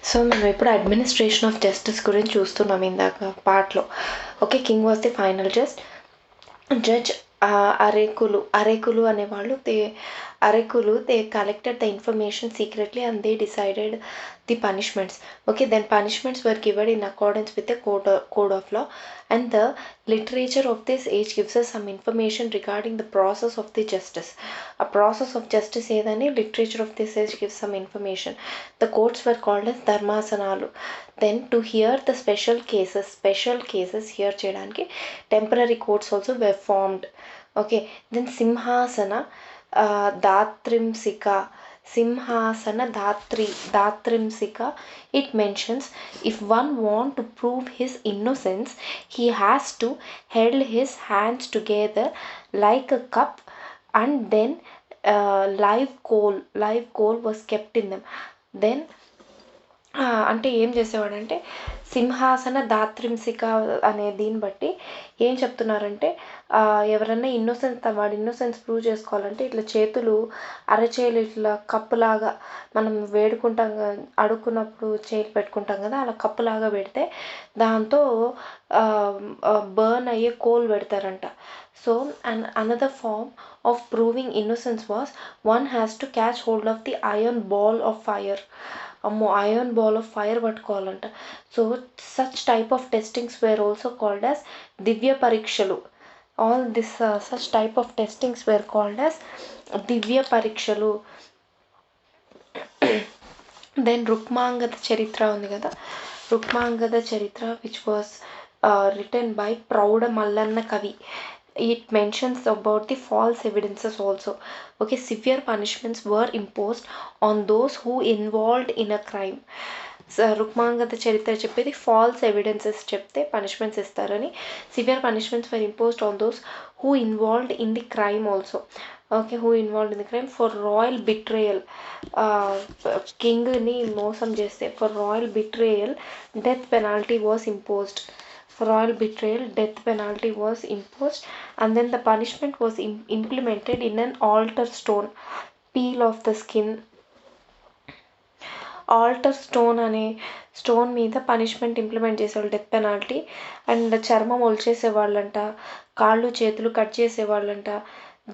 So మేము ఇప్పుడు administration of justice గురించి చూస్తున్నాం ఇందాక పార్ట్లో. Okay, king was the final judge. అరేకులు అనేవాళ్ళు they collected the information secretly and they decided the punishments. Okay, then punishments were gived in accordance with the code of law, and the literature of this age gives us some information regarding the process of the justice. A process of justice ఏదని literature of this age gives some information. The courts were called as ధర్మాసనాలు. Then to hear the special cases hear చేయడానికి temporary courts also were formed. Okay, then Simhasana దాత్రింసిక, it mentions if one want to prove his innocence, he has to hold his hands together like a cup, and then live coal was kept in them. Then అంటే ఏం చేసేవాడంటే సింహాసన దాత్రింసిక అనే దీన్ని బట్టి ఏం చెప్తున్నారంటే ఎవరన్నా వాడి innocence prove చేసుకోవాలంటే ఇట్లా చేతులు అరచేతులు ఇట్లా కప్పులాగా మనం వేడుకుంటాం అడుక్కున్నప్పుడు చేతులు పెట్టుకుంటాం కదా, అలా కప్పులాగా పెడితే దాంతో బర్న్ అయ్యే కోల్ పెడతారంట. So and another form of proving innocence was one has to catch hold of the iron ball of fire. Iron ball of fire పట్టుకోవాలంట. So such type of testings were also called as దివ్య పరీక్షలు. All this such type of testings were called as దివ్య పరీక్షలు. Then Rukmangada Charitra ఉంది కదా, Rukmangada Charitra which was written by Praudha Mallanna Kavi. It mentions about the false evidences also. Okay, severe punishments were imposed on those who involved in a crime. Rukmangada Charitra చెప్పేది false evidences చెప్తే punishments ఇస్తారని. Severe punishments were imposed on those who involved in the crime also. Okay, who involved in the crime for royal betrayal. కింగ్ని మోసం చేస్తే for royal betrayal death penalty was imposed. For royal betrayal, death penalty was imposed, and then the punishment was implemented in an altar stone. Peel off the skin. Altar stone అనే stone మీద punishment implement చేసేవాళ్ళు, death penalty. And చర్మం ఒలిచేసేవాళ్ళంట, కాళ్ళు చేతులు cut చేసేవాళ్ళంట.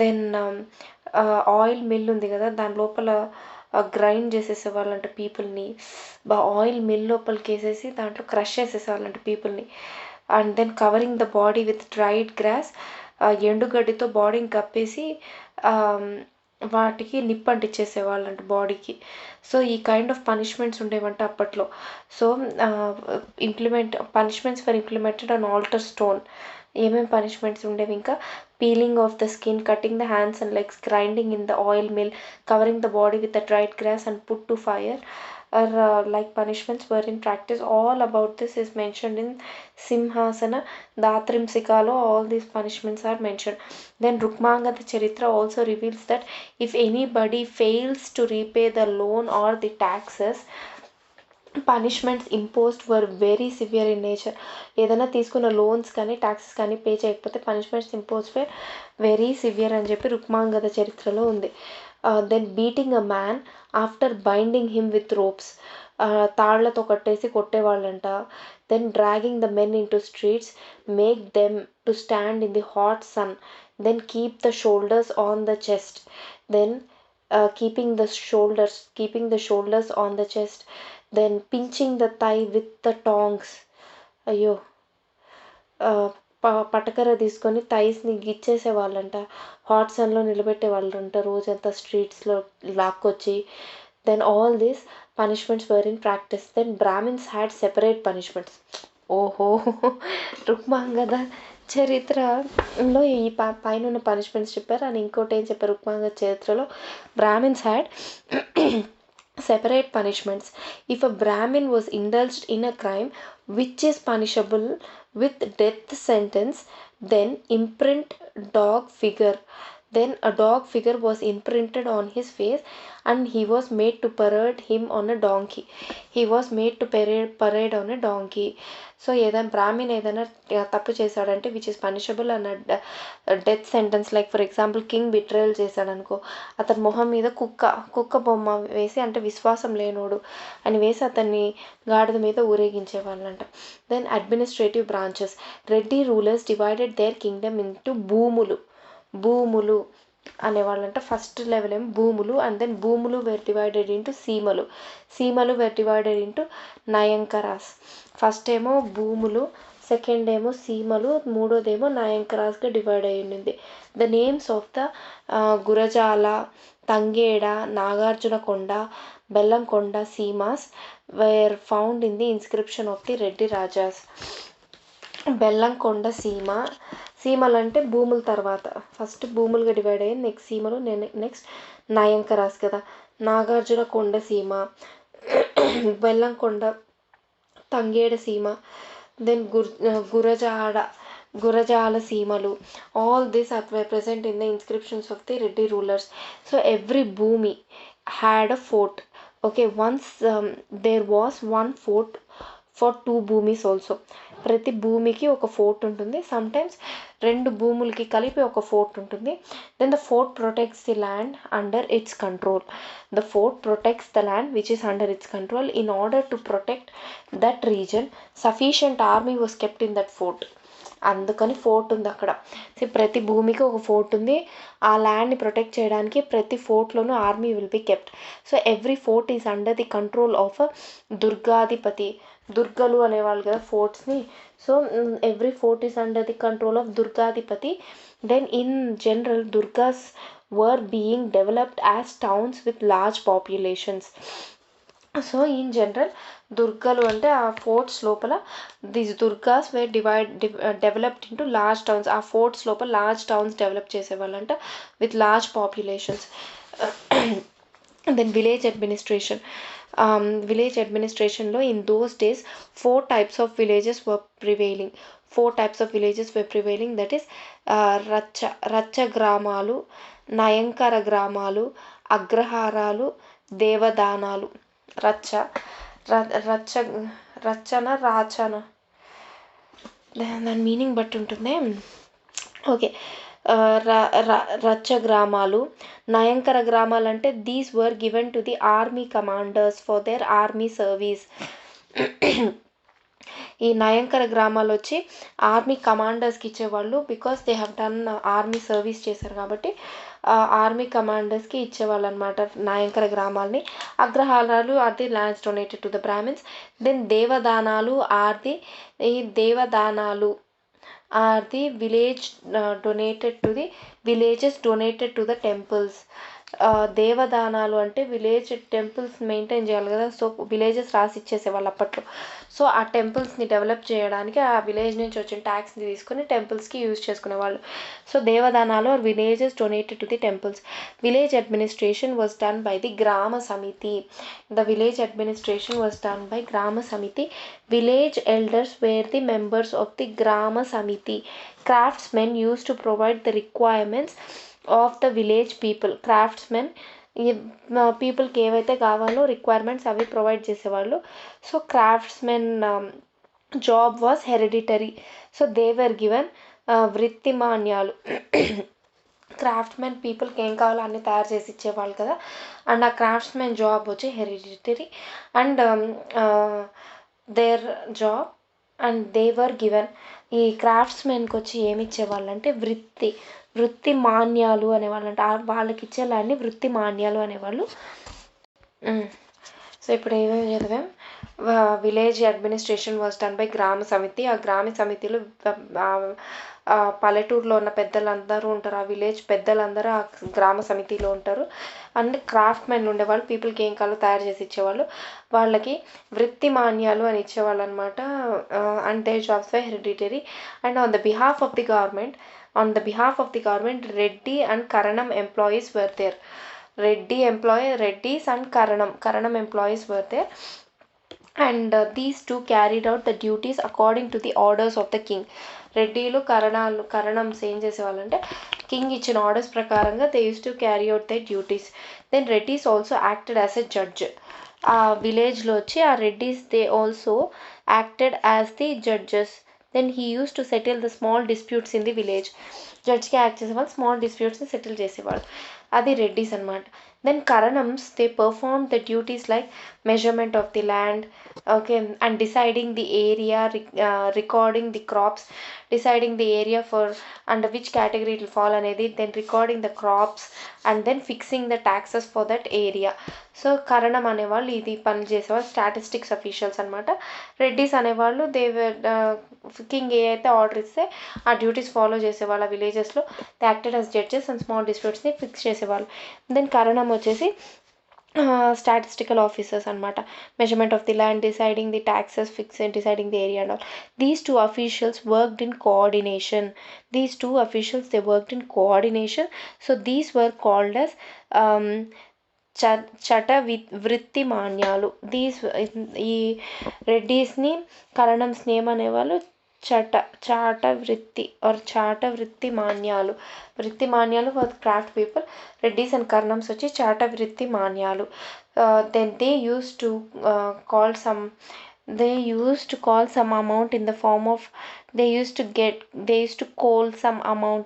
Then oil mill ఉంది కదా, దాని లోపల గ్రైండ్ చేసేసేవాళ్ళంట పీపుల్ని. ఆయిల్ మిల్ లోపలికి వేసేసి దాంట్లో క్రష్ చేసేసేవాళ్ళంట పీపుల్ని. And then covering the body with dried grass. ఎండుగడ్డితో బాడీని కప్పేసి వాటికి నిప్పు అంటించేసేవాళ్ళంట బాడీకి. సో ఈ కైండ్ ఆఫ్ పనిష్మెంట్స్ ఉండేవంట అప్పట్లో. So punishments for implemented on altar stone. ఏమేమి పనిష్మెంట్స్ ఉండేవి ఇంకా? Peeling off the skin, cutting the hands and legs, grinding in the oil mill, covering the body with the dried grass and put to fire like punishments were in practice. All about this is mentioned in Simhasana Datrimsikalo. All these punishments are mentioned. Then Rukmangada Charitra also reveals that if anybody fails to repay the loan or the taxes, punishments imposed were very severe in nature. ఏదైనా తీసుకున్న loans కానీ taxes కానీ pay చేయకపోతే punishments impose were very severe అని చెప్పి రుక్మాంగద చరిత్రలో ఉంది. Then beating a man after binding him with ropes. తాళ్లతో కట్టేసి కొట్టేవాళ్ళంట. Then dragging the men in to streets, make them to stand in the hot sun, then keep the shoulders on the chest, then keeping the shoulders on the chest, then pinching the thigh with the tongs. అయ్యో, పటకర తీసుకొని థైస్ని గిచ్చేసే వాళ్ళంట. Hot సన్లో నిలబెట్టే వాళ్ళంట రోజంతా స్ట్రీట్స్లో లాక్కొచ్చి. Then all these punishments were in practice. Then Brahmins had separate punishments. ఓహో, రుక్మాంగద చరిత్రలో ఈ పైన ఉన్న పనిష్మెంట్స్ చెప్పారు. అని ఇంకోటి ఏం చెప్పారు రుక్మాంగద చరిత్రలో? Brahmins had separate punishments. If a Brahmin was indulged in a crime which is punishable with death sentence, then imprint dog figure. Then a dog figure was imprinted on his face and he was made to parade him on a donkey. He was made to parade on a donkey. So ఏదైనా బ్రాహ్మణ్ ఏదైనా తప్పు చేశాడంటే which is punishable అన్న death sentence, like for example king betrayal చేశాడనుకో, అతని మొహం మీద కుక్క బొమ్మ వేసి, అంటే విశ్వాసం లేనోడు అని వేసి అతన్ని గాడిద మీద ఊరేగించేవాళ్ళంట. Then administrative branches. Reddy rulers divided their kingdom into భూములు అనేవాళ్ళంట. ఫస్ట్ లెవెల్ ఏమో భూములు, అండ్ దెన్ భూములు వేర్ డివైడెడ్ ఇంటూ సీమలు were divided into nayankaras. First ఏమో భూములు, సెకండ్ ఏమో సీమలు, మూడోదేమో నయంకరాస్గా డివైడ్ అయి ఉండింది. The names of the Gurajala, Tangeda, Nagarjunakonda, Bellamkonda seemas were found in the inscription of the Reddy rajas. Bellamkonda సీమలు అంటే భూముల తర్వాత ఫస్ట్ భూములుగా డివైడ్ అయ్యింది, నెక్స్ట్ సీమలు, నెక్స్ట్ నయంకరాస్ కదా. నాగార్జునకొండ సీమ, బెల్లంకొండ, తంగేడ సీమ, దెన్ గురజాల సీమలు. All this are present in the inscriptions of the Reddy rulers. So every bhumi had a fort. Okay, once there was one fort for two bhumis also. ప్రతి భూమికి ఒక fort ఉంటుంది, sometimes రెండు భూములకి కలిపి ఒక ఫోర్ట్ ఉంటుంది. Then the fort protects the land under its control. The fort protects the land which is under its control. In order to protect that region sufficient army was kept in that fort. అందుకని fort ఉంది అక్కడ. So ప్రతి భూమికి ఒక fort ఉంది, ఆ ల్యాండ్ని protect చేయడానికి ప్రతి ఫోర్ట్లోనూ army will be kept. So every fort is under the control of దుర్గాధిపతి. దుర్గలు అనేవాళ్ళు కదా ఫోర్ట్స్ని. So every fort is under the control of దుర్గాధిపతి. Then in general durgas were being developed as towns with large populations. So in general దుర్గాలు అంటే ఆ forts లోపల these durgas were developed into large towns. ఆ ఫోర్ట్స్ లోపల లార్జ్ టౌన్స్ డెవలప్ చేసేవాళ్ళంట with large populations. Then village అడ్మినిస్ట్రేషన్లో in those days 4 types of villages were prevailing. 4 types of villages were prevailing, that is రచ్చ గ్రామాలు, నయంకర గ్రామాలు, అగ్రహారాలు, దేవదానాలు. రచ్చన దాని మీనింగ్ బట్టి ఉంటుంది. ఓకే, రచ్చ గ్రామాలు, నయంకర గ్రామాలు అంటే these were given to the army commanders for their army service. ఈ నయంకర గ్రామాలు వచ్చి ఆర్మీ కమాండర్స్కి ఇచ్చేవాళ్ళు, because they have done army service చేశారు కాబట్టి ఆర్మీ కమాండర్స్కి ఇచ్చేవాళ్ళు అనమాట నయంకర గ్రామాలని. అగ్రహారాలు are the lands donated to the Brahmins. Then దేవదానాలు are the village donated to the villages donated to the temples. దేవదానాలు అంటే విలేజ్ టెంపుల్స్ మెయింటైన్ చేయాలి కదా, సో విలేజెస్ రాసి ఇచ్చేసేవాళ్ళు అప్పట్లో. సో ఆ టెంపుల్స్ని డెవలప్ చేయడానికి ఆ విలేజ్ నుంచి వచ్చిన ట్యాక్స్ని తీసుకొని టెంపుల్స్కి యూజ్ చేసుకునేవాళ్ళు. సో దేవదానాలు are villages donated to the temples. Village administration was done by the grama samithi. The village administration was done by grama samithi. Village elders were the members of the Grama Samiti. Craftsmen used to provide the requirements of the village people. Craftsmen పీపుల్కి ఏవైతే కావాలో requirements అవి provide చేసేవాళ్ళు. So craftsmen job was hereditary. So they were given వృత్తిమాన్యాలు. Craftmen పీపుల్కి ఏం కావాలో అన్నీ తయారు చేసి ఇచ్చేవాళ్ళు కదా, అండ్ ఆ క్రాఫ్ట్స్మెన్ జాబ్ వచ్చి hereditary. And their job and they were given. ఈ క్రాఫ్ట్స్మెన్కి వచ్చి ఏమి ఇచ్చేవాళ్ళు అంటే వృత్తి మాన్యాలు అనేవాళ్ళు అంట. వాళ్ళకి ఇచ్చే ల్యాండ్ని వృత్తి మాన్యాలు అనేవాళ్ళు. సో ఇప్పుడు ఏమేమి చదివాం? Village administration was done by grama సమితి. ఆ గ్రామ సమితిలో పల్లెటూరులో ఉన్న పెద్దలందరూ ఉంటారు, ఆ విలేజ్ పెద్దలందరూ ఆ గ్రామ సమితిలో ఉంటారు. అండ్ క్రాఫ్ట్మెన్ ఉండేవాళ్ళు, పీపుల్కి ఏం కావాలో తయారు చేసి ఇచ్చేవాళ్ళు. వాళ్ళకి వృత్తి మాన్యాలు అని ఇచ్చేవాళ్ళు అనమాట. And their jobs were hereditary. And on the behalf of the government Reddy and Karanam employees were there. Reddys and Karanam employees were there. and these two carried out the duties according to the orders of the king. రెడ్డిలు కరణంస్ ఏం చేసేవాళ్ళంటే king ఇచ్చిన orders ప్రకారంగా they use to carry out they duties. Then Reddys also acted as a judge. ఆ విలేజ్లో వచ్చి ఆ Reddys they also acted as the judges. Then he use to settle the small disputes in the village. జడ్జ్గా act చేసేవాళ్ళు, small డిస్ప్యూట్స్ని settle చేసేవాళ్ళు. అది రెడ్డిస్ అనమాట. దెన్ karanams they perform the duties like measurement of the land, okay, and deciding the area, recording the crops, deciding the area for under which category it will fall అనేది, then recording the crops and then fixing the taxes for that area. So karanam అనేవాళ్ళు ఇది పని చేసేవాళ్ళు, statistics officials అనమాట. రెడ్డిస్ అనేవాళ్ళు they king ఏ అయితే order ఇస్తే ఆ డ్యూటీస్ ఫాలో చేసేవాళ్ళు. ఆ విలేజెస్లో they acted as judges and small డిస్ప్యూట్స్ని ఫిక్స్ చేసేవాళ్ళు. దెన్ కరణం వచ్చేసి statistical officers అనమాట. Measurement of the land, deciding the taxes, fixing, deciding the area and all. These two officials worked in coordination. They worked in coordination. So these were called as చట వృత్తి మాన్యాలు. ఈ రెడ్డిస్ని కరణంస్ని ఏమనేవాళ్ళు, చాట వృత్తి మాన్యాలు. వృత్తి మాన్యాలు for craft people. Reddys and karanams వచ్చి చాట వృత్తి మాన్యాలు. Then they use to call some amount in the form of, they used to get some amount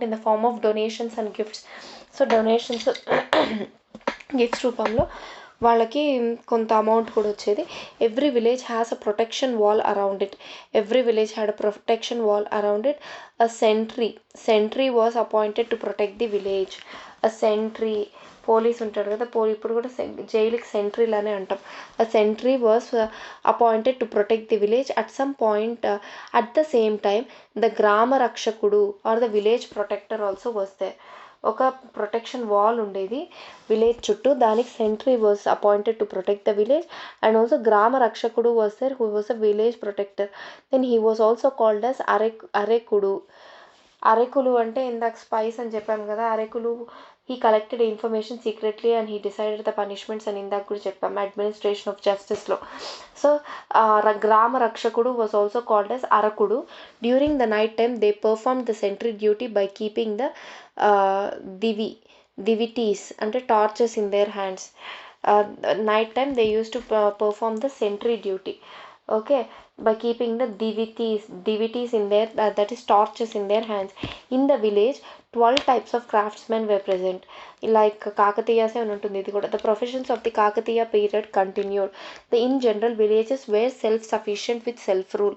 in the form of donations and gifts. సో డొనేషన్స్ గిఫ్ట్స్ రూపంలో వాళ్ళకి కొంత అమౌంట్ కూడా వచ్చేది. Every village has a protection wall around it. A sentry was appointed to protect the village. A sentry, police ఉంటాడు కదా, ఇప్పుడు కూడా జైలుకి సెంట్రీలనే అంటాం. A sentry was appointed to protect the village. At some point at the same time the గ్రామ రక్షకుడు or the village protector also was there. ఒక ప్రొటెక్షన్ వాల్ ఉండేది విలేజ్ చుట్టూ, దానికి sentry was appointed to protect the village. And also గ్రామ రక్షకుడు was there who was a village protector. Then he was also called as అరెకుడు. అరెకులు అంటే ఇందాక స్పైస్ అని చెప్పాము కదా, అరెకులు he collected information secretly and he decided the punishments అని ఇందాక కూడా చెప్పాము అడ్మినిస్ట్రేషన్ ఆఫ్ జస్టిస్లో. సో గ్రామ రక్షకుడు వాజ్ ఆల్సో కాల్డ్ యాజ్ అరకుడు. During the night time they perform the sentry duty by keeping the divities అంటే torches in their hands. Night time they use to perform the sentry duty, okay, by keeping the divities in their that is torches in their hands. In the village 12 types of craftsmen were present, like Kakatiyas అని ఉంటుంది ఇది కూడా. The professions of the Kakatiya period continued. In general villages were self-sufficient with self-rule.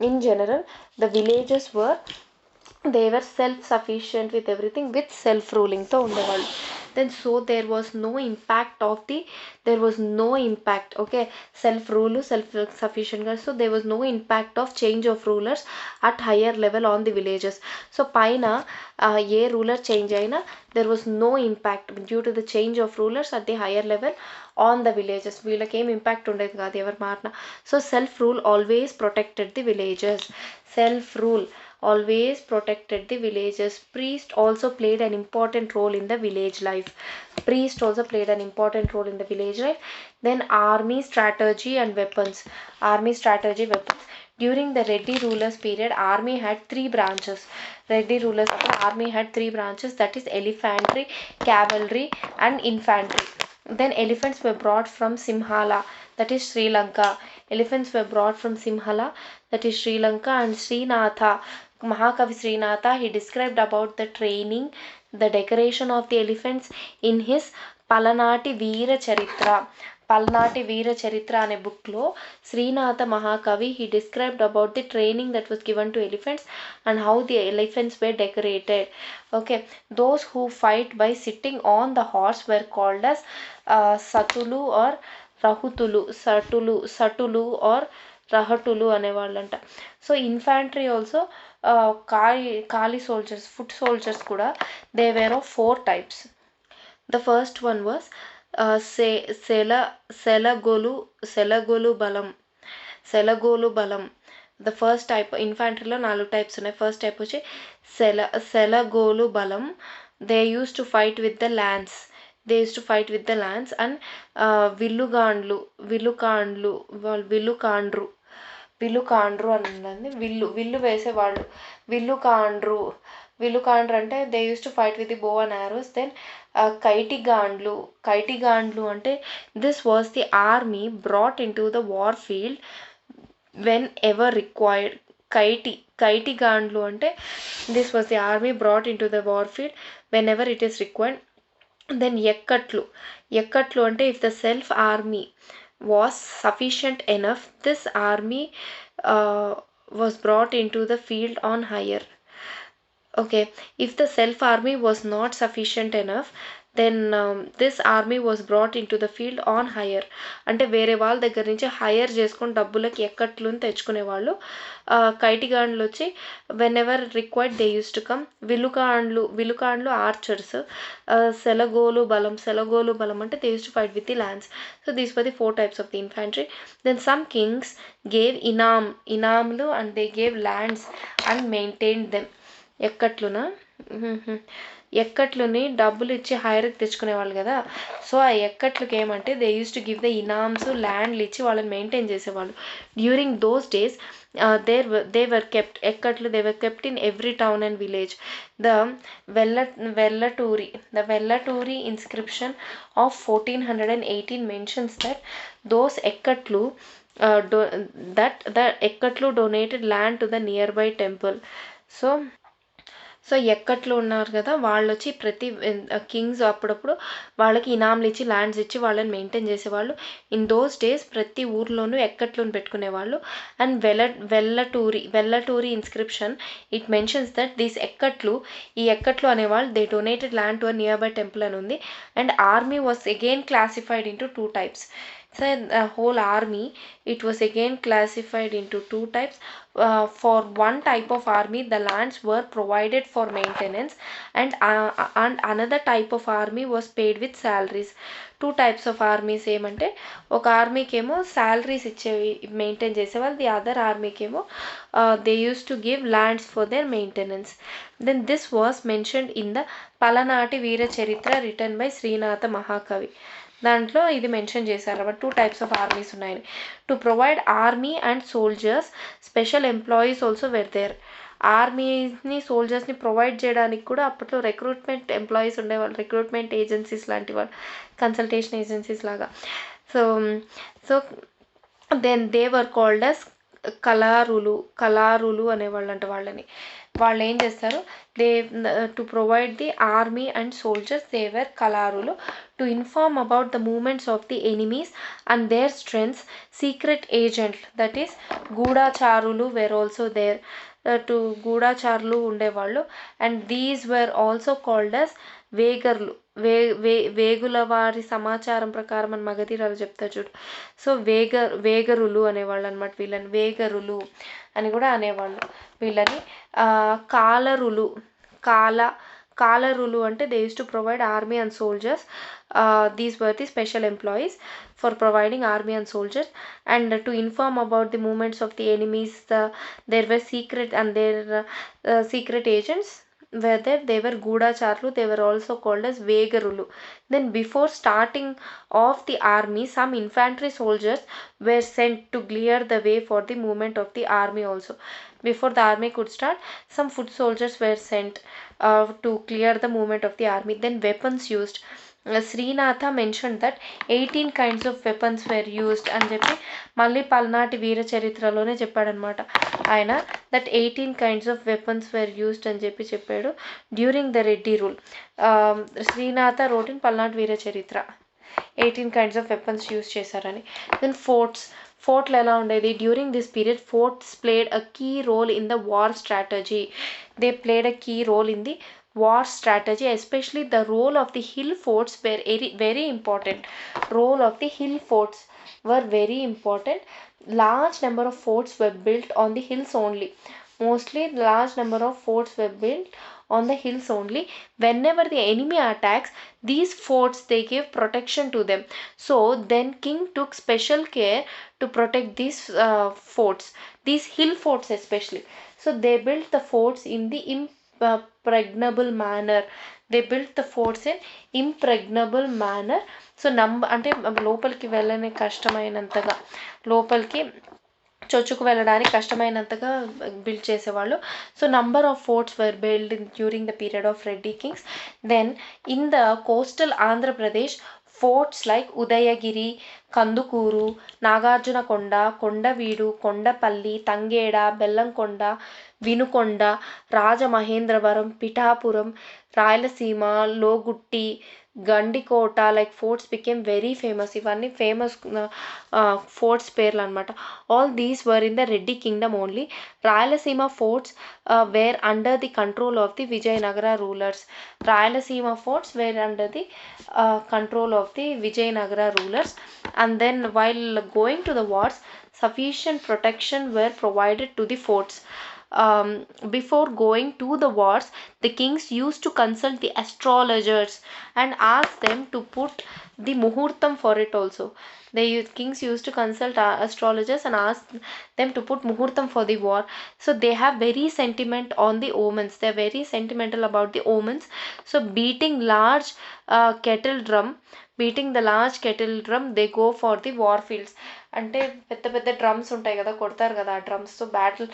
In general the villages were self-sufficient with everything with self-rulingతో ఉండేవాళ్ళు. Then so there was no impact, okay, self-rule, self-sufficient. So there was no impact of change of rulers at higher level on the villages. So పైన ఏ ruler change అయినా there was no impact due to the change of rulers at the higher level on the villages. వీళ్ళకి ఏం impact ఉండేది కాదు ఎవరు మారినా. So self-rule always protected the villages. Self-rule always protected the villages. Priest also played an important role in the village life. Then army strategy and weapons. During the Reddy rulers period, army had 3 branches. Army had 3 branches, that is elephantry, cavalry and infantry. Then elephants were brought from Simhala, that is Sri Lanka. And Srinatha, Mahakavi Srinatha, he described about the training, the decoration of the elephants in his Palanati Veera Charitra అనే బుక్లో శ్రీనాథ మహాకవి he described about the training that was given to elephants and how the elephants were decorated. Okay, those who fight by sitting on the horse were called as Satulu or Rahutulu. Satulu or Rahatulu అనేవాళ్ళంట. So infantry also ఖాళీ soldiers, foot soldiers కూడా they were of 4 types. The first one was సెలగోలు బలం. The first type ఇన్ఫాంట్రీలో 4 types ఉన్నాయి. First type వచ్చి సెలగోలు బలం. They use to fight with the lance. They use to fight with the lance. And విల్లుగాండ్లు విల్లుకాండ్లు వాళ్ళు విల్లుకాండ్రు అని ఉందండి. విల్లు వేసేవాళ్ళు విల్లుకాండ్రు అంటే they use to fight with the bow and arrows. Then కైటిగాండ్లు అంటే this was the army brought in to the war field whenever required. కైటిగాండ్లు అంటే this was the army brought in to the war field whenever it is required. Then ఎక్కట్లు అంటే if the self army was sufficient enough, this army was brought into the field on hire. Okay, if the self army was not sufficient enough, then this army was brought into the field on hire. అంటే వేరే వాళ్ళ దగ్గర నుంచి hire చేసుకొని డబ్బులకి ఎక్కట్లు తెచ్చుకునేవాళ్ళు. కైటిగాండ్లు వచ్చి whenever required they use to come. విలుకాండ్లు ఆర్చర్స్. సెలగోలు బలం అంటే they use to fight with the lance. So these were the 4 types of the infantry. Then some kings gave inamlu and they gave lands and maintained them. ఎక్కట్లుని డబ్బులు ఇచ్చి హైర్కి తెచ్చుకునేవాళ్ళు కదా. సో ఆ ఎక్కట్లకి ఏమంటే they use to give the inams, ల్యాండ్లు ఇచ్చి వాళ్ళని మెయింటైన్ చేసేవాళ్ళు. During those days they were kept in every town and village. The Vellaturi inscription of 1418 mentions that those ekkatlu the ekkatlu donated land to the nearby temple. So ఎక్కట్లు ఉన్నారు కదా, వాళ్ళు వచ్చి ప్రతి కింగ్స్ అప్పుడప్పుడు వాళ్ళకి ఇనాంలు ఇచ్చి ల్యాండ్స్ ఇచ్చి వాళ్ళని మెయింటైన్ చేసేవాళ్ళు. ఇన్ దోస్ డేస్ ప్రతి ఊర్లోనూ ఎక్కట్లను పెట్టుకునేవాళ్ళు. అండ్ వెల్లటూరి inscription it mentions that these ఈ ఎక్కట్లు అనేవాళ్ళు they donated land to a nearby temple అని ఉంది. And army was again classified into 2 types. So the whole army, it was again classified into 2 types. For one type of army the lands were provided for maintenance, and another type of army was paid with salaries. 2 types of armies ఏమంటే ఒక ఆర్మీకి ఏమో salaries ఇచ్చేవి maintain చేసేవాళ్ళు. The other ఆర్మీకి ఏమో they use to give lands for their maintenance. Then this was mentioned in the Palanati Veera Charitra written by Srinatha మహాకవి. దాంట్లో ఇది మెన్షన్ చేశారు. 2 types of armies ఉన్నాయని. To provide army and soldiers special employees also were there. ఆర్మీని సోల్జర్స్ని provide చేయడానికి కూడా అప్పట్లో రిక్రూట్మెంట్ ఎంప్లాయీస్ ఉండేవాళ్ళు, రిక్రూట్మెంట్ ఏజెన్సీస్ లాంటి వాళ్ళు, కన్సల్టేషన్ ఏజెన్సీస్ లాగా. So then they were called as కలారులు అనేవాళ్ళు. అంటే వాళ్ళు ఏం చేస్తారు, they to provide the army and soldiers they were కలారులు. To inform about the movements of the enemies and their strengths secret agent that is గూఢాచారులు were also there. To గూఢాచారులు ఉండేవాళ్ళు. And these were also called as వేగర్లు. వేగుల వారి సమాచారం ప్రకారం అని మగధీరాలు చెప్తారు చూడు. సో వేగరులు అనేవాళ్ళు అనమాట. వీళ్ళని వేగరులు అని కూడా అనేవాళ్ళు. వీళ్ళని కాలరులు అంటే they use to provide army and soldiers. These were the special employees for providing army and soldiers. And to inform about the movements of the enemies, there were secret and their secret agents were there. They were Gudacharlu. They were also called as Vegarulu. Then before starting of the army, some infantry soldiers were sent to clear the way for the movement of the army also. Before the army could start, some foot soldiers were sent to clear the movement of the army. Then weapons used. Srinatha mentioned that 18 kinds of weapons were used అని చెప్పి మళ్ళీ పల్నాటి వీర చరిత్రలోనే చెప్పాడనమాట ఆయన. That 18 kinds of weapons were used అని చెప్పాడు during the Reddy rule. Srinatha wrote in Palnati Veera Charitra 18 kinds of weapons use చేశారని. Then ఫోర్ట్లు ఎలా ఉండేది, during this period forts played a key role in the war strategy. They played a key role in the war strategy, especially the role of the hill forts were very important. Role of the hill forts were very important. Large number of forts were built on the hills only. Mostly large number of forts were built on the hills only. Whenever the enemy attacks these forts, they gave protection to them. So then king took special care to protect these forts, these hill forts especially. So they built the forts in the impregnable manner. They built the forts in impregnable manner. So అంటే లోపలికి వెళ్ళని కష్టమైనంతగా, లోపలికి చొచ్చుకు వెళ్ళడానికి కష్టమైనంతగా build చేసేవాళ్ళు. So number of forts were build during the period of Reddy kings. Then in the coastal Andhra Pradesh, forts like Udayagiri, Kandukur, Nagarjunakonda, Kondaveedu, Kondapalli, Tangeda, Bellamkonda, Vinukonda, Rajamahendravaram, Pithapuram, Rayalaseema, Logutti, Gandikota like forts became very famous. ఇవన్నీ ఫేమస్ ఫోర్ట్స్ పేర్లు అనమాట. All these were in the Reddy Kingdom only. Rayalaseema forts were under the control of the Vijayanagara rulers. Rayalaseema forts were under the control of the Vijayanagara rulers. And then while going to the wars, sufficient protection were provided to the forts. Before going to the wars, the kings used to consult the astrologers and ask them to put the muhurtam for it also. Kings used to consult astrologers and ask them to put muhurtam for the war. So they have very sentiment on the omens. They are very sentimental about the omens. So beating the large kettle drum, they go for the war fields. అంటే పెద్ద పెద్ద drums ఉంటాయి కదా, కొడతారు కదా, ఆ డ్రమ్స్తో battle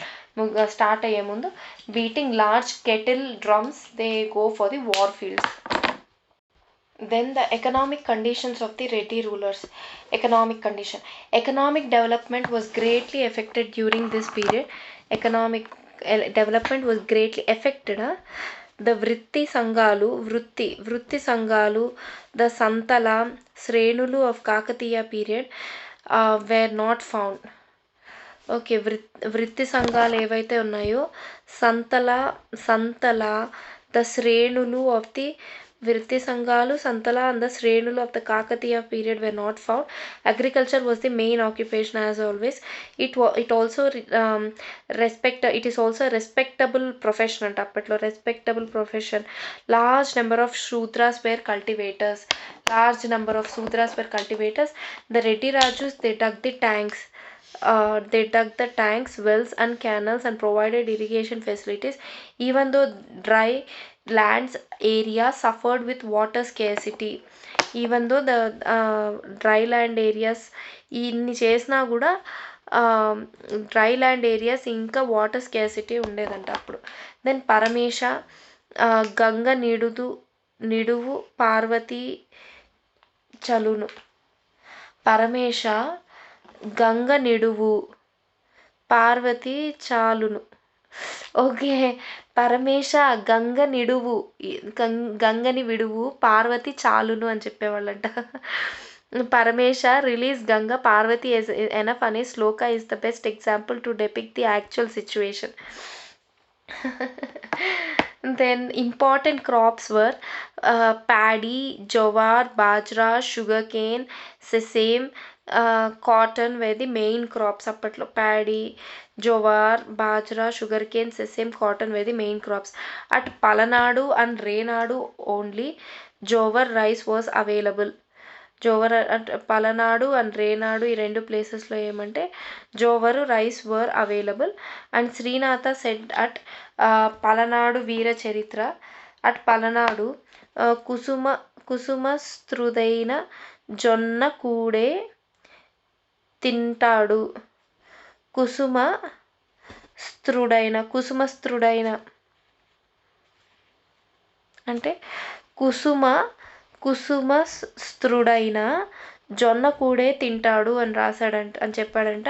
start అయ్యే ముందు beating large kettle drums, they go for the war fields. Then the economic conditions of the Reddy rulers. Economic development was greatly affected during this period. Economic development was greatly affected. The vritti sangalu, the santala, srenulu of Kakatiya period were not found. Okay, వృత్తి సంఘాలు ఏవైతే ఉన్నాయో, సంతల the శ్రేణులు of the వృత్తి సంఘాలు, సంతల and the శ్రేణులు of the Kakatiya period were not found. Agriculture was the main occupation as always. It is also a respectable profession అంటే అప్పట్లో respectable profession. Large number of Shudras were cultivators. The Reddy Rajus, they dug the tanks, wells and canals and provided irrigation facilities. Even though dry lands area suffered with water scarcity. Even though the dry land areas ఇన్ని చేసినా కూడా dry land areas ఇంకా water స్కేసిటీ ఉండేదంట అప్పుడు. Then పరమేశ, గంగ నిడువు పార్వతి చలును. పరమేశ, గంగ నిడువు, పార్వతి చాలును. Okay, పరమేశ గంగ నిడువు, గంగని విడువు, పార్వతి చాలును అని చెప్పేవాళ్ళంట. Paramesha release Ganga, Parvati is enough అనే శ్లోక is the best example to depict the actual situation. Then important crops were paddy, jowar, bajra, sugarcane, sesame, cotton were the main crops. అప్పట్లో paddy, jowar, bajra, sugarcane, sesame, cotton were the main crops. At Palanadu and Renadu only jowar rice was available. at Palanadu and Renadu ఈ రెండు ప్లేసెస్లో ఏమంటే jowar rice were available. And Srinatha said at Palanadu Veera Charitra, at Palnadu కుసుమస్త్రుదైన జొన్న కూడే తింటాడు. కుసుమస్త్రుడైన అంటే కుసుమస్త్రుడైన జొన్న కూడే తింటాడు అని రాశాడంట, అని చెప్పాడంట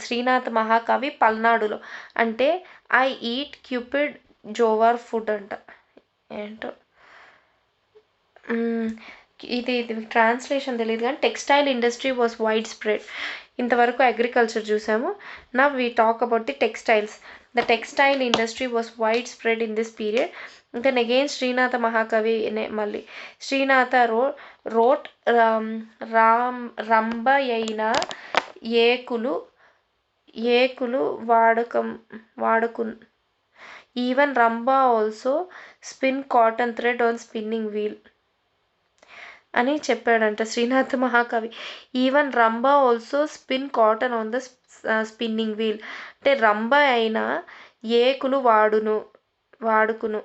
శ్రీనాథ మహాకవి పల్నాడులో. అంటే I eat cupid jowar food అంట. ఏంటో ఇది ట్రాన్స్లేషన్ తెలియదు కానీ textile industry was widespread. ఇంతవరకు అగ్రికల్చర్ చూసాము. Now we talk about the textiles. The textile industry was widespread in this period. Then again Srinatha మహాకవి మళ్ళీ శ్రీనాథ రోట్ రంభయైన ఏకులు వాడుకున్. Even Rambha also spin cotton thread on spinning wheel అని చెప్పాడంట శ్రీనాథ మహాకవి. Even Rambha also spin cotton on the spinning wheel. అంటే రంభ అయినా ఏకులు వాడుకును.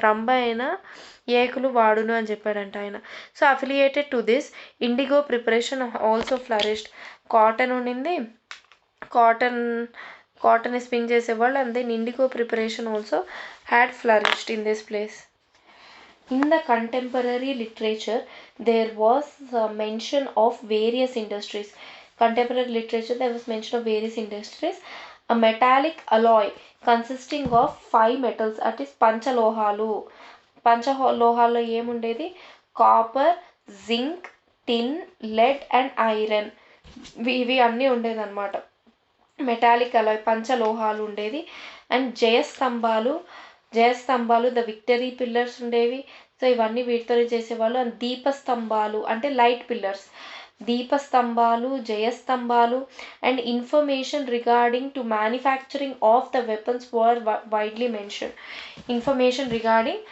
రంభ అయిన ఏకులు వాడును అని చెప్పాడంట ఆయన. So affiliated to this indigo preparation also flourished. Cotton ఉండింది, కాటన్ స్పిన్ చేసేవాళ్ళు, and then indigo preparation also had flourished in this place. In the contemporary literature, there was mention of various industries. Contemporary literature, there was mention of various industries. A metallic alloy consisting of 5 metals, that is పంచలోహాలు. పంచలోహాల్లో ఏముండేది? Copper, zinc, tin, lead and iron. ఇవి అన్నీ ఉండేదన్నమాట. Metallic alloy పంచలోహాలు ఉండేది. And జయస్తంభాలు the victory pillars ఉండేవి. సో ఇవన్నీ వీటితోనే చేసేవాళ్ళు. అండ్ దీపస్తంభాలు అంటే లైట్ పిల్లర్స్. దీపస్తంభాలు, జయస్తంభాలు and information regarding to manufacturing of the weapons were widely mention. Information regarding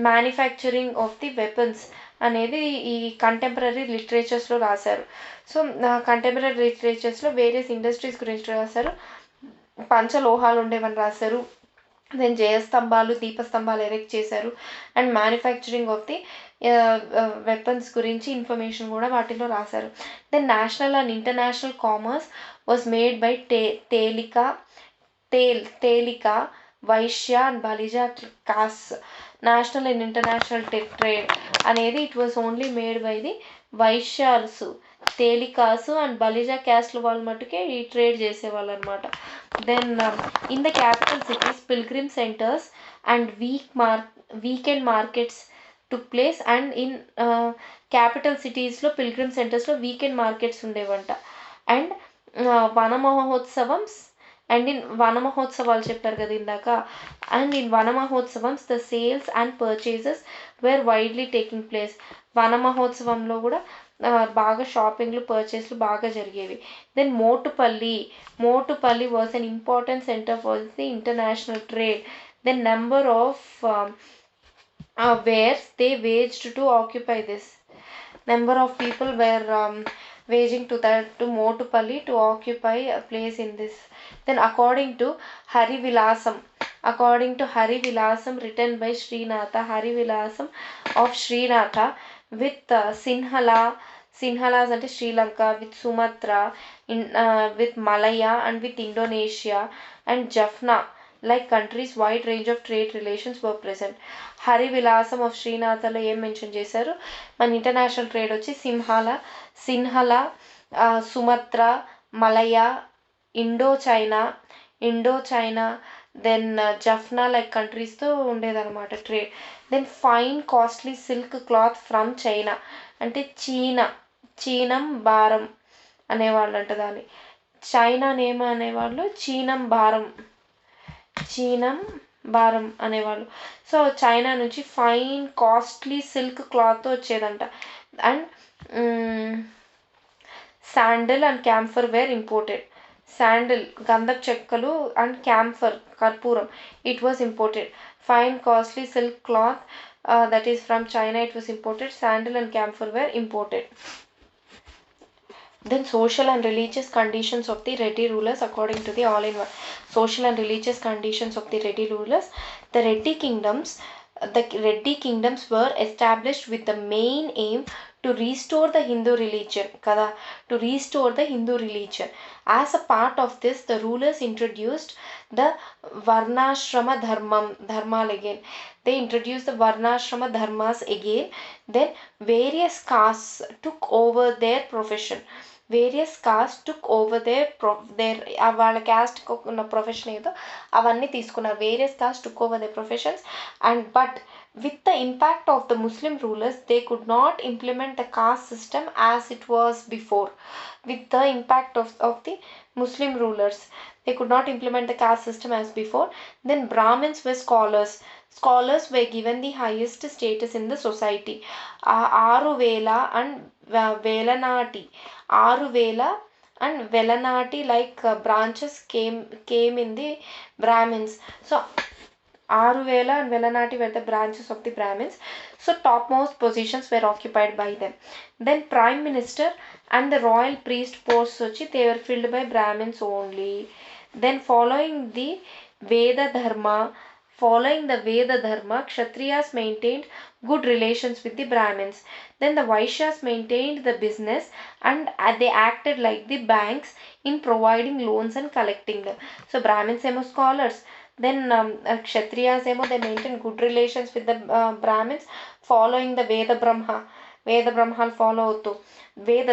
manufacturing of the weapons అనేది ఈ కంటెంపరీ లిటరేచర్స్లో రాశారు. సో కంటెంపరీ లిటరేచర్స్లో వేరియస్ ఇండస్ట్రీస్ గురించి రాశారు. పంచలోహాలు ఉండేవని రాశారు. దెన్ జయస్తంభాలు, దీపస్తంభాలు ఎరెక్ట్ చేశారు. And manufacturing of the weapons గురించి ఇన్ఫర్మేషన్ కూడా వాటిలో రాశారు. Then national and international commerce was made by Telika, Vaishya and Balija caste. National and international trade అనేది it was only made by the Vaishyas, Telikas and Balija క్యాస్ట్ల వాళ్ళు మట్టుకే ఈ ట్రేడ్ చేసేవాళ్ళు అనమాట. Then in the capital cities pilgrim centres and weekend markets took place. And in capital సిటీస్లో pilgrim సెంటర్స్లో weekend markets ఉండేవంట. And వన మహోత్సవంస్ అండ్ ఇన్ వన మహోత్సవాలు చెప్పారు కదా ఇందాక. And in Vana Mahotsavams the sales and purchases were widely taking place. వన మహోత్సవంలో కూడా బాగా షాపింగ్లు, పర్చేస్లు బాగా జరిగేవి. Then Motupalli was an important centre for the international trade. Then number of wares they waged to occupy this. Number of people were waging to Motupalli to occupy a place in this. Then according to Harivilasam written by Srinatha, Harivilasam of Srinatha with Sinhalas ante Sri Lanka, with Sumatra, with Malaya and with Indonesia and Jaffna like countries, wide range of trade relations were present. Harivilasam of శ్రీనాథలో ఏం mention చేశారు? మన international trade వచ్చి Sinhala, Sumatra, Malaya, Indochina, then Jaffna like కంట్రీస్తో ఉండేదన్నమాట trade. Then fine costly silk cloth from China అంటే చీనం భారం అనేవాళ్ళు అంట. దాన్ని చైనా నేమ్ అనేవాళ్ళు చీనం భారం అనేవాళ్ళు. సో చైనా నుంచి ఫైన్ కాస్ట్లీ సిల్క్ క్లాత్ వచ్చేదంట. And sandal and camphor were imported. Sandal గంధపు చెక్కలు అండ్ క్యాంఫర్ కర్పూరం it was imported. Fine costly silk cloth that is from China it was imported. Sandal and camphor were imported. Then social and religious conditions of the Reddy rulers according to the all-in-one. Social and religious conditions of the Reddy rulers. The Reddy kingdoms were established with the main aim to restore the Hindu religion. As a part of this, the rulers introduced the Varnashrama dharma again. They introduced the Varnashrama dharmas again. Then various castes took over their profession. వాళ్ళ caste ఉన్న profession ఏదో అవన్నీ తీసుకున్నారు. Various cost took over they professions. And but with the impact of the Muslim rulers, they could not implement the caste system as it was before. With the impact of the Muslim rulers, they could not implement the caste system as before. Then Brahmins were scholars. Scholars were given the highest status in the society. Aruvela and Velanati like branches came in the Brahmins. So Aruvela and Velanati were the branches of the Brahmins. So topmost positions were occupied by them. Then Prime Minister and the royal priest posts they were filled by Brahmins only. Then following the Veda Dharma, Following the Veda Dharma, Kshatriyas maintained good relations with the Brahmins. Then the Vaishyas maintained the business, and they acted like the banks in providing loans and collecting them. So Brahmins emo scholars. Then Kshatriyas emo they maintained good relations with the Brahmins, following the Veda Brahma. వేద బ్రహ్మాలు follow అవుతూ వేద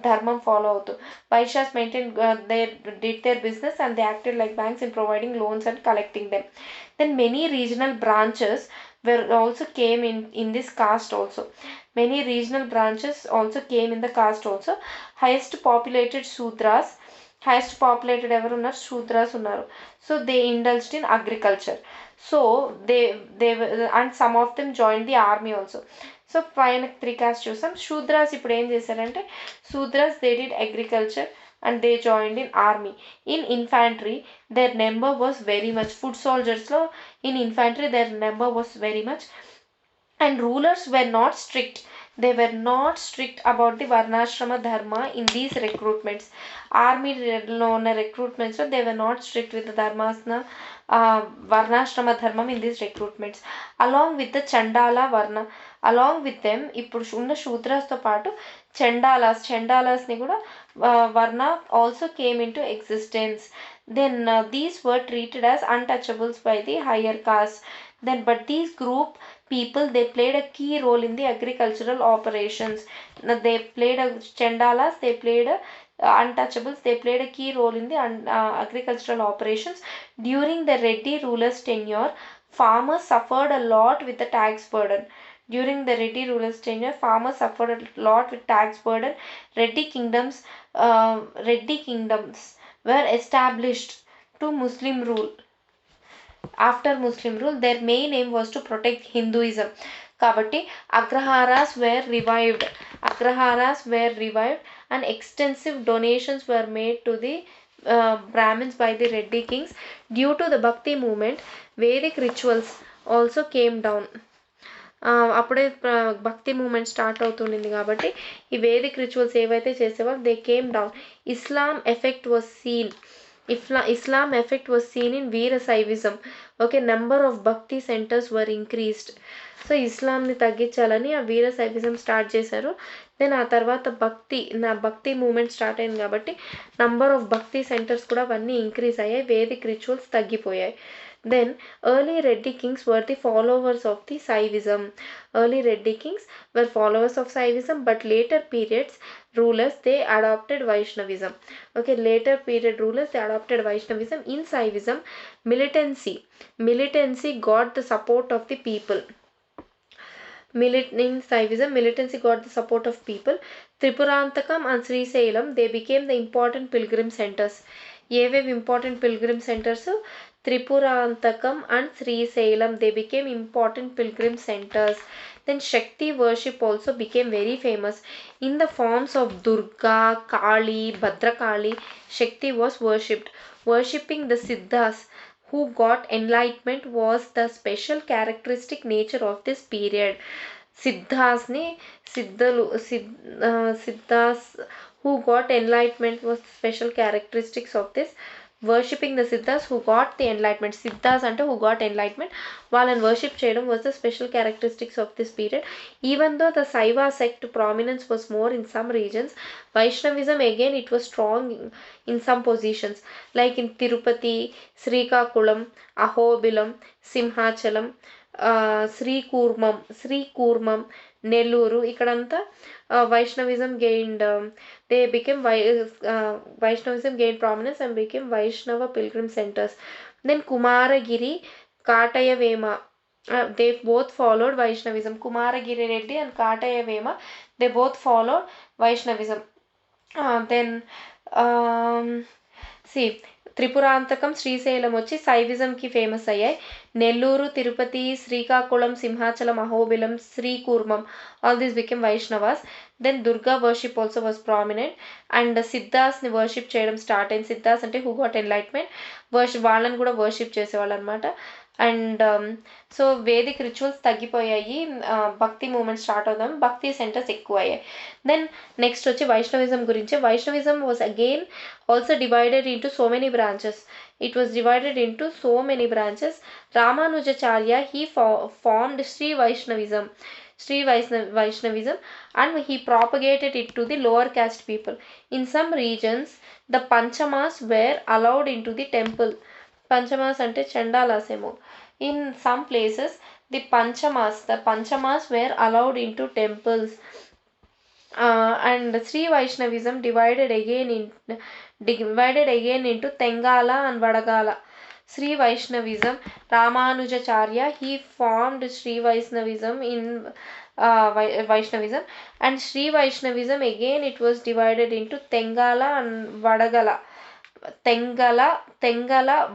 ధర్మం follow అవుతూ Vaishyas maintain they did their business and they acted like banks in providing loans and collecting them. Then many regional branches were also came in this caste also. Many regional branches also came in the caste also. Highest populated Sudras, highest populated ఎవరు ఉన్నారు, శూద్రాస్ ఉన్నారు. So they indulged in agriculture. So they and some of them joined the army also. So పైన 3 caste చూసాం. శూద్రాస్ ఇప్పుడు ఏం చేశారంటే Shudras they did agriculture and they joined in army. In infantry their number was very much. Foot soldiers lo in infantry their number was very much, and rulers were not strict. They were not strict about the varnashrama dharma in these recruitments. Army lo ఉన్న recruitments lo they were not strict with the dharmasna varnashrama dharmam in these recruitments. Along with the chandala varna, along with them ఇప్పుడు ఉన్న శూద్రాస్తో పాటు చండాలాస్ని కూడా వర్ణ also came into existence. Then these were treated as untouchables by the higher caste. Then but these group people they played a key role in the agricultural operations. They played a chandalas, they played a untouchables, they played a key role in the agricultural operations. During the Reddy rulers tenure, farmers suffered a lot with the tax burden. During the Reddy rulers tenure, farmers suffered a lot with tax burden. Reddy kingdoms were established to Muslim rule. After Muslim rule, their main aim was to protect Hinduism. కాబట్టి అగ్రహారాస్ were revived and extensive donations were made to the Brahmins by the Reddy kings. Due to the Bhakti movement, Vedic rituals also came down. అప్పుడే భక్తి moment start అవుతుండింది కాబట్టి ఈ Vedic rituals ఏవైతే చేసేవారు they came down. Islam effect was seen in Veera Saivism. Okay, number of Bhakti centers were increased. So ఇస్లాంని తగ్గించాలని ఆ వీర సైవిజం start చేశారు. దెన్ ఆ తర్వాత భక్తి మూమెంట్ స్టార్ట్ అయింది కాబట్టి నంబర్ ఆఫ్ భక్తి సెంటర్స్ కూడా అవన్నీ ఇంక్రీజ్ అయ్యాయి, వేదిక్ రిచువల్స్ తగ్గిపోయాయి. Then early Reddy kings were the followers of the Saivism. Early Reddy kings were followers of Saivism, but later periods rulers they adopted Vaishnavism. Okay, later period rulers they adopted Vaishnavism. In Saivism, militancy got the support of the people. In Saivism, militancy got the support of people. Tripurantakam and Srisailam they became the important pilgrim centers. ఏవేవి important pilgrim centres? Tripurantakam and Srisailam they became important pilgrim centers. Then Shakti worship also became very famous. In the forms of Durga, Kali, Bhadrakali, Shakti was worshipped. Worshipping the Siddhas who got enlightenment was the special characteristic nature of this period. Siddhas who got enlightenment was the special characteristics of this. Worshipping the Siddhas who got the enlightenment. Siddhas అంటే who got enlightenment, వాళ్ళని worship చేయడం was the special characteristics of this period. Even though the Saiva sect prominence was more in some regions, Vaishnavism again it was strong in some positions like in Tirupati, Srikakulam, Ahobilam, Simhachalam, Srikurmam, Nellore ఇక్కడంతా Vaishnavism gained Vaishnavism gained prominence and became Vaishnava pilgrim centers. Then Kumaragiri, Katayavema, they both followed Vaishnavism. Kumaragiri Reddy and Katayavema they both followed Vaishnavism. Then Tripurantakam, Srisailam వచ్చి సైవిజంకి famous అయ్యాయి. Nellore, Tirupati, Srikakulam, Simhachalam, Ahobilam, Srikurmam all these became Vaishnavas. Then Durga worship also was prominent and సిద్ధాస్ని worship చేయడం start అయింది. సిద్ధాస్ అంటే who got enlightenment వాళ్ళని కూడా worship చేసేవాళ్ళు అనమాట. అండ్ సో వేదిక్ రిచువల్స్ తగ్గిపోయాయి, భక్తి మూమెంట్ స్టార్ట్ అవుదాం, భక్తి సెంటర్స్ ఎక్కువ అయ్యాయి. దెన్ నెక్స్ట్ వచ్చి వైష్ణవిజం గురించి. Vaishnavism was again also divided into so many branches. It was divided into so many branches. Ramanujacharya he formed Sri Vaishnavism, and he propagated it to the lower caste people. In some regions, the Panchamas were allowed into the temple. Panchamas ante Chandalas ఏమో. In some places, the Panchamas were allowed into temples. And Sri Vaishnavism divided again into Tengala and Vadagala. Sri Vaishnavism, Ramanujacharya, he formed Sri Vaishnavism in Vaishnavism, and Sri Vaishnavism again it was divided into Tengala and Vadagala. Tengala,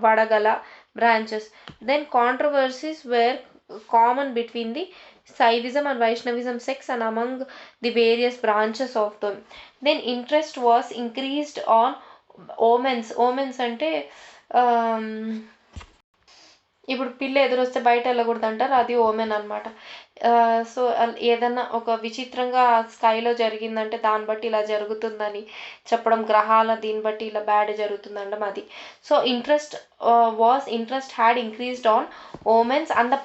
Vadagala branches. Then controversies were common between the Saivism and Vaishnavism sects and among the various branches of them. Then interest was increased on omens. Omens ante ఇప్పుడు పిల్ల ఎదురొస్తే బయట వెళ్ళకూడదు అంటారు, అది ఓమెన్ అనమాట. So ఏదన్నా ఒక విచిత్రంగా స్కైలో జరిగిందంటే దాన్ని బట్టి ఇలా జరుగుతుందని చెప్పడం, గ్రహాల దీన్ని బట్టి ఇలా బ్యాడ్ జరుగుతుందండం అది. So interest had increased on omens and the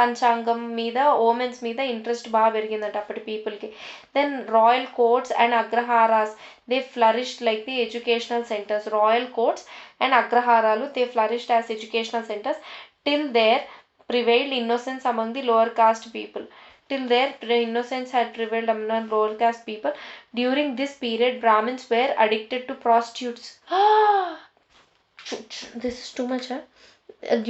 panchangam మీద, ఓమెన్స్ మీద ఇంట్రెస్ట్ బాగా పెరిగిందంట అప్పటి పీపుల్కి. Then royal courts and agraharas they flourished like the educational centres. Royal courts and agraharalu, they flourished as educational centers till there prevailed innocence among the lower caste people. Innocence had prevailed among lower caste people. During this period, Brahmins were addicted to prostitutes. This is too much, huh?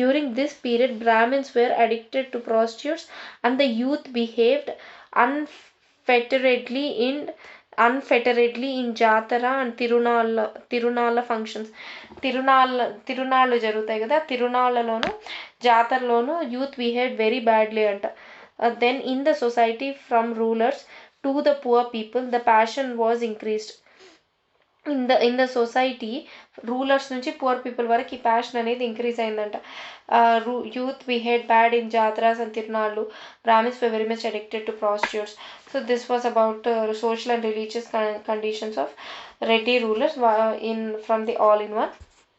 During this period, Brahmins were addicted to prostitutes, and the youth behaved unfetteredly in jatara అండ్ తిరునాళ్ళ functions. తిరునాళ్ళు జరుగుతాయి కదా, తిరునాళ్ళలోను జాతరలోను youth behave very badly అంట. Then in the society from rulers to the poor people the passion was increased. In the society rulers నుంచి poor people వరకు ఈ ప్యాషన్ అనేది ఇంక్రీజ్ అయిందంట. Youth behave bad in jataras and తిరునాళ్ళు. Brahmins were very much addicted to prostitutes. So this was about social and religious conditions of Reddy rulers from the all-in-one.